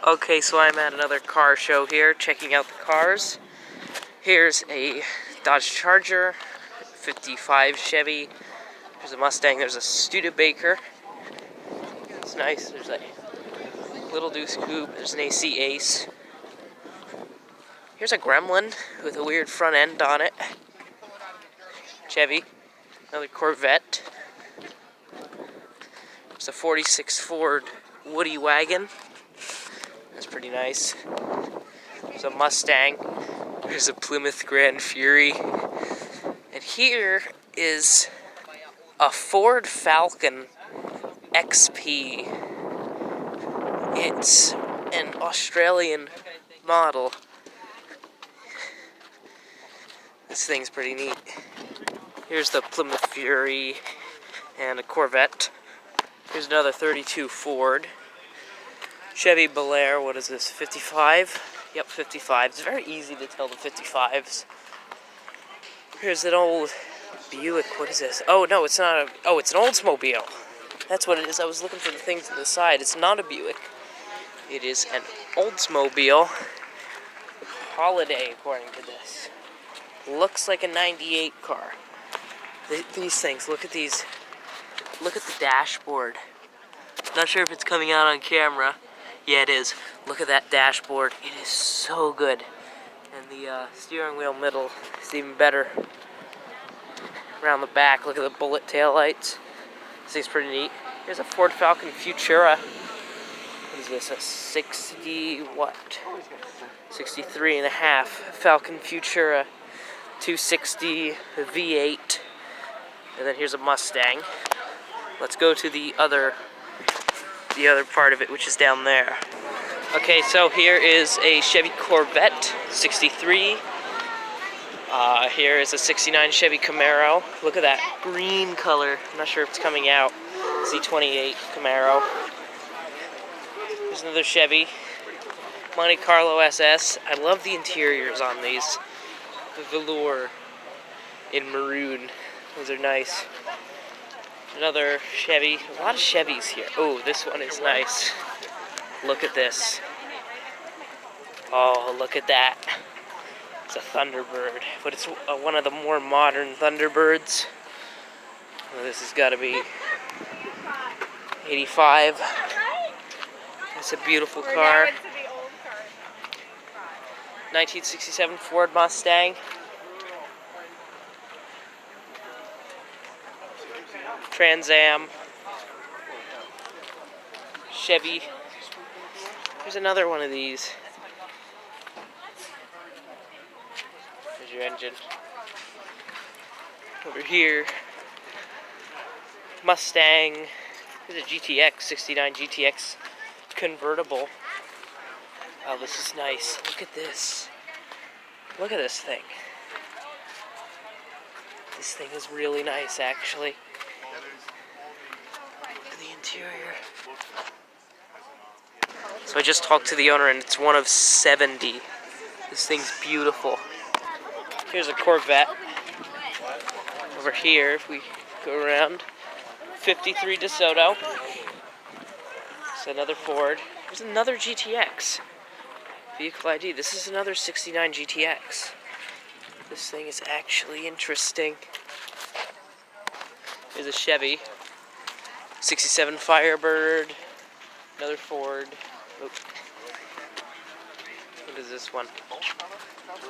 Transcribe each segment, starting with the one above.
Okay, so I'm at another car show here, checking out the cars. Here's a Dodge Charger, 55 Chevy. There's a Mustang, there's a Studebaker. It's nice. There's a Little Deuce Coupe, there's an AC Ace. Here's a Gremlin with a weird front end on it. Chevy, another Corvette. There's a 46 Ford Woody Wagon. That's pretty nice. There's a Mustang. There's a Plymouth Grand Fury. And here is a Ford Falcon XP. It's an Australian model. This thing's pretty neat. Here's the Plymouth Fury and a Corvette. Here's another 32 Ford. Chevy Bel Air, what is this, 55? Yep, 55. It's very easy to tell the 55s. Here's an old Buick, what is this? Oh, no, it's not a, oh, it's an Oldsmobile. That's what it is. I was looking for the thing to the side. It's not a Buick. It is an Oldsmobile Holiday, according to this. Looks like a 98 car. These things, look at these. Look at the dashboard. Not sure if it's coming out on camera. Yeah, it is. Look at that dashboard. It is so good. And the steering wheel middle is even better. Around the back, look at the bullet tail lights. This thing's pretty neat. Here's a Ford Falcon Futura. What is this? A 60 what? 63 and a half Falcon Futura 260 V8. And then here's a Mustang. Let's go to the other part of it, which is down there. Okay, so here is a Chevy Corvette 63. Here is a 69 Chevy Camaro. Look at that green color. I'm not sure if it's coming out. C28 Camaro. There's another Chevy. Monte Carlo SS. I love the interiors on these. The velour in maroon. Those are nice. Another Chevy. A lot of Chevys here. Oh, this one is nice. Look at this. Oh, look at that. It's a Thunderbird, but it's one of the more modern Thunderbirds. Well, this has got to be 85. It's a beautiful car. 1967 Ford Mustang. Trans Am. Chevy. Here's another one of these. There's your engine. Over here, Mustang. Here's a GTX, 69 GTX convertible. Oh, this is nice. Look at this. Look at this thing. This thing is really nice, actually. Look at the interior. So I just talked to the owner, and it's one of 70. This thing's beautiful. Here's a Corvette. Over here, if we go around, 53 DeSoto. It's another Ford. There's another GTX. Vehicle ID. This is another 69 GTX. This thing is actually interesting. Here's a Chevy. 67 Firebird. Another Ford. Oh. What is this one?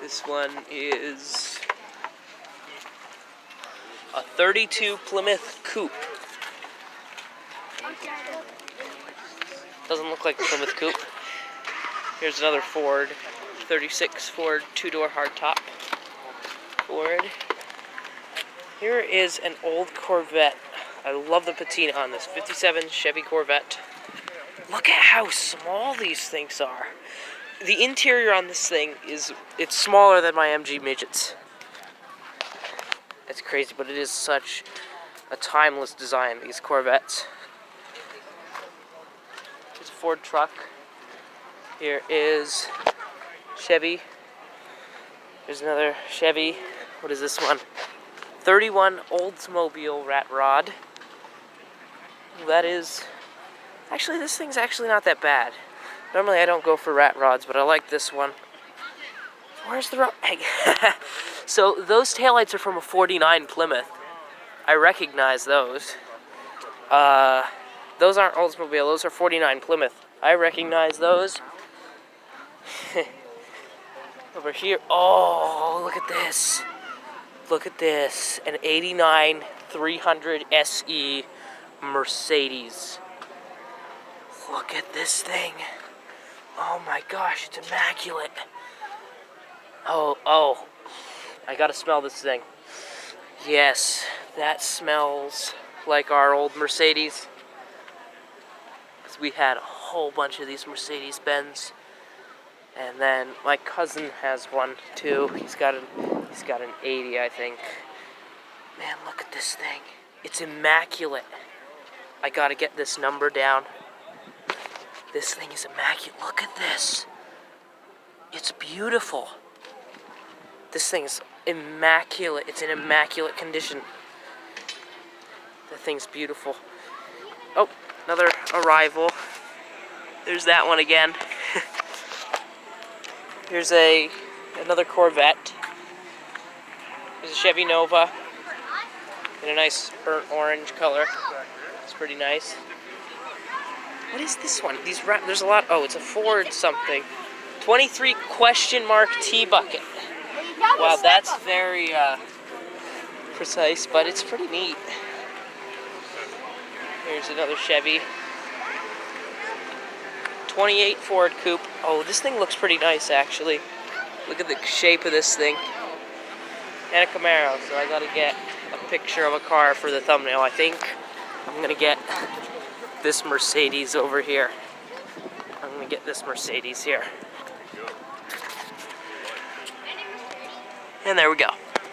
This one is a 32 Plymouth Coupe. Doesn't look like a Plymouth Coupe. Here's another Ford. 36 Ford two-door hardtop. Ford. Here is an old Corvette. I love the patina on this. 57 Chevy Corvette. Look at how small these things are. The interior on this thing it's smaller than my MG Midgets. It's crazy, but it is such a timeless design, these Corvettes. Here's a Ford truck. Here is Chevy. There's another Chevy. What is this one? 31 Oldsmobile Rat Rod. That is... Actually, this thing's actually not that bad. Normally I don't go for rat rods, but I like this one. Where's the rod? So those taillights are from a 49 Plymouth. I recognize those. Those aren't Oldsmobile, those are 49 Plymouth. I recognize those. Over here, oh, look at this. Look at this, an 89 300 SE Mercedes. Look at this thing. Oh my gosh, it's immaculate. Oh, I gotta smell this thing. Yes, that smells like our old Mercedes. Because we had a whole bunch of these Mercedes-Benz. And then my cousin has one too. He's got an 80, I think. Man, look at this thing. It's immaculate. I gotta get this number down. This thing is immaculate. Look at this. It's beautiful. This thing is immaculate. It's in immaculate condition. The thing's beautiful. Oh, another arrival. There's that one again. Here's another Corvette. There's a Chevy Nova in a nice burnt orange color. It's pretty nice. What is this one? There's a lot. Oh, it's a Ford something. 23 question mark T-bucket. Wow, that's very precise, but it's pretty neat. Here's another Chevy. 28 Ford Coupe. Oh, this thing looks pretty nice, actually. Look at the shape of this thing. And a Camaro, so I gotta get a picture of a car for the thumbnail. I think I'm gonna get this Mercedes over here. I'm gonna get this Mercedes here. And there we go.